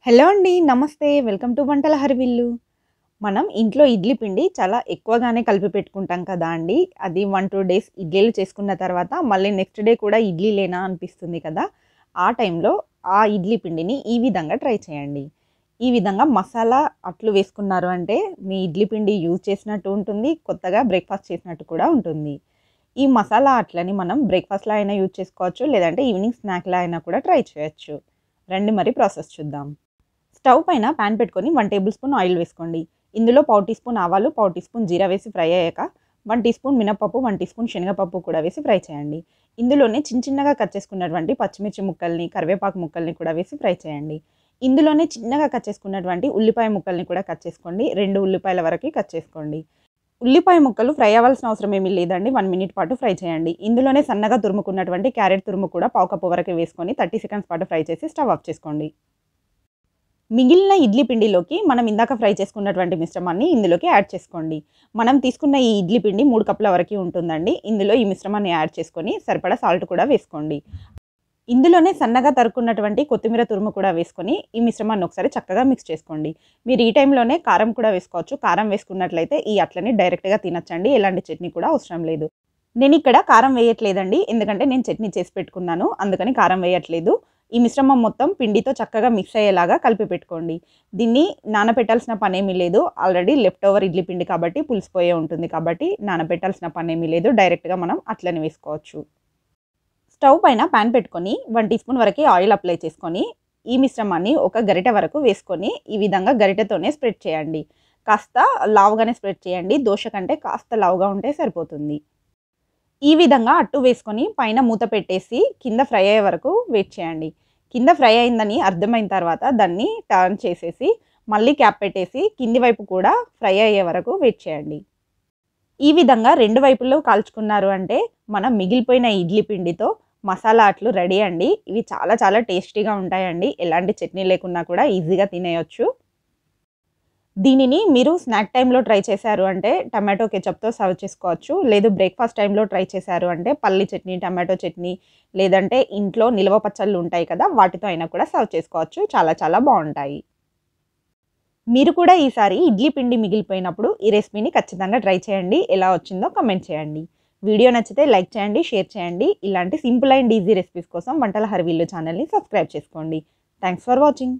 Hello అండి. నమస్తే. Welcome to వంటల హరివిల్లు. మనం ఇంట్లో ఇడ్లీ పిండి చాలా ఎక్కువగానే కలిపి పెట్టుకుంటాం కదా అండి. అది 1, 2 డేస్ ఇడ్లీలు చేసుకున్న తర్వాత మళ్ళీ నెక్స్ట్ డే కూడా ఇడ్లీలేనా అనిపిస్తుంది కదా! ఆ టైంలో ఆ ఇడ్లీ పిండిని ఈ విధంగా ట్రై చేయండి. ఈ విధంగా మసాలా అట్లు వేసుకున్నారు అంటే మీ ఇడ్లీ పిండి యూజ్ చేసినట్టు ఉంటుంది. కొత్తగా బ్రేక్‌ఫాస్ట్ చేసినట్టు కూడా ఉంటుంది. ఈ మసాలా అట్లని మనం బ్రేక్‌ఫాస్ట్‌లా అయినా యూజ్ చేసుకోవచ్చు. లేదంటే ఈవినింగ్ స్నాక్‌లా అయినా కూడా ట్రై చేయొచ్చు. రండి మరి ప్రాసెస్ చూద్దాం. స్టవ్ పైన పాన్ పెట్టుకొని 1 టేబుల్ స్పూన్ ఆయిల్ వేసుకోండి. ఇందులో పావు టీ స్పూన్ ఆవాలు, పావు టీ స్పూన్ జీరా వేసి ఫ్రై అయ్యాక 1 టీ స్పూన్ మినపప్పు, 1 టీ స్పూన్ శనగపప్పు కూడా వేసి ఫ్రై చేయండి. ఇందులోనే చిన్నగా కట్ చేసుకున్నటువంటి పచ్చిమిర్చి ముక్కల్ని, కరివేపాకు ముక్కల్ని కూడా వేసి ఫ్రై చేయండి. ఇందులోనే చిన్నగా కట్ చేసుకున్నటువంటి ఉల్లిపాయ ముక్కల్ని కూడా కట్ చేసుకోండి. 2 ఉల్లిపాయల వరకు కట్ చేసుకోండి. ఉల్లిపాయ ముక్కలు ఫ్రై అవ్వాల్సిన అవసరం ఏమీ లేదండి. 1 మినిట్ పాటు ఫ్రై చేయండి. ఇందులోనే సన్నగా తురుముకున్నటువంటి క్యారెట్ తురుము కూడా పావు కప్పు వరకు వేసుకొని 30 సెకండ్స్ పాటు ఫ్రై చేసి స్టవ్ ఆఫ్ చేసుకోండి. మిగిలిన ఇడ్లీ పిండిలోకి మనం ఇందాక ఫ్రై చేసుకున్నటువంటి మిశ్రమాన్ని ఇందులోకి యాడ్ చేసుకోండి. మనం తీసుకున్న ఈ ఇడ్లీ పిండి 3 కప్పుల వరకు ఉంటుందండి. ఇందులో ఈ మిశ్రమాన్ని యాడ్ చేసుకొని సరిపడా సాల్ట్ కూడా వేసుకోండి. ఇందులోనే సన్నగా తరుక్కున్నటువంటి కొత్తిమీర తురుము కూడా వేసుకొని ఈ మిశ్రమాన్ని ఒకసారి చక్కగా మిక్స్ చేసుకోండి. మీరు ఈ టైంలోనే కారం కూడా వేసుకోవచ్చు. కారం వేసుకున్నట్లయితే ఈ అట్లని డైరెక్ట్‌గా తినొచ్చండి. ఎలాంటి చట్నీ కూడా అవసరం లేదు. నేనిక్కడ కారం వేయట్లేదండి. ఎందుకంటే నేను చట్నీ చేసి పెట్టుకున్నాను. అందుకని కారం వేయట్లేదు. ఈ మిశ్రమం మొత్తం పిండితో చక్కగా మిక్స్ అయ్యేలాగా కలిపి పెట్టుకోండి. దీన్ని నానబెట్టాల్సిన పనేమీ లేదు. ఆల్రెడీ లెఫ్ట్ ఓవర్ ఇడ్లీ పిండి కాబట్టి పులిసిపోయే ఉంటుంది కాబట్టి నానబెట్టాల్సిన పనేమీ లేదు. డైరెక్ట్‌గా మనం అట్లనే వేసుకోవచ్చు. స్టవ్ పైన పాన్ పెట్టుకొని 1 టీ స్పూన్ వరకు ఆయిల్ అప్లై చేసుకొని ఈ మిశ్రమాన్ని ఒక గరిటె వరకు వేసుకొని ఈ విధంగా గరిటెతోనే స్ప్రెడ్ చేయండి. కాస్త లావుగానే స్ప్రెడ్ చేయండి. దోస కంటే కాస్త లావుగా ఉంటే సరిపోతుంది. ఈ విధంగా అట్టు వేసుకొని పైన మూత పెట్టేసి కింద ఫ్రై అయ్యే వరకు వెయిట్ చేయండి. కింద ఫ్రై అయిందని అర్థమైన తర్వాత దాన్ని టర్న్ చేసేసి మళ్ళీ క్యాప్ పెట్టేసి కింది వైపు కూడా ఫ్రై అయ్యే వరకు వెయిట్ చేయండి. ఈ విధంగా 2 వైపుల్లో కాల్చుకున్నారు అంటే మనం మిగిలిపోయిన ఇడ్లీ పిండితో మసాలా అట్లు రెడీ అండి. ఇవి చాలా చాలా టేస్టీగా ఉంటాయండి. ఎలాంటి చట్నీ లేకున్నా కూడా ఈజీగా తినేయొచ్చు. దీనిని మీరు స్నాక్ టైమ్‌లో ట్రై చేశారు అంటే టమాటో కెచప్‌తో సర్వ్ చేసుకోవచ్చు. లేదు బ్రేక్‌ఫాస్ట్ టైమ్‌లో ట్రై చేశారు అంటే పల్లి చట్నీ, టమాటో చట్నీ లేదంటే ఇంట్లో నిల్వ పచ్చళ్ళు ఉంటాయి కదా! వాటితో అయినా కూడా సర్వ్ చేసుకోవచ్చు. చాలా చాలా బావుంటాయి. మీరు కూడా ఈసారి ఇడ్లీ పిండి మిగిలిపోయినప్పుడు ఈ రెసిపీని ఖచ్చితంగా ట్రై చేయండి. ఎలా వచ్చిందో కామెంట్ చేయండి. వీడియో నచ్చితే లైక్ చేయండి, షేర్ చేయండి. ఇలాంటి సింపుల్ అండ్ ఈజీ రెసిపీస్ కోసం వంటల హరివిల్లు ఛానల్‌ని సబ్స్క్రైబ్ చేసుకోండి. Thanks for watching.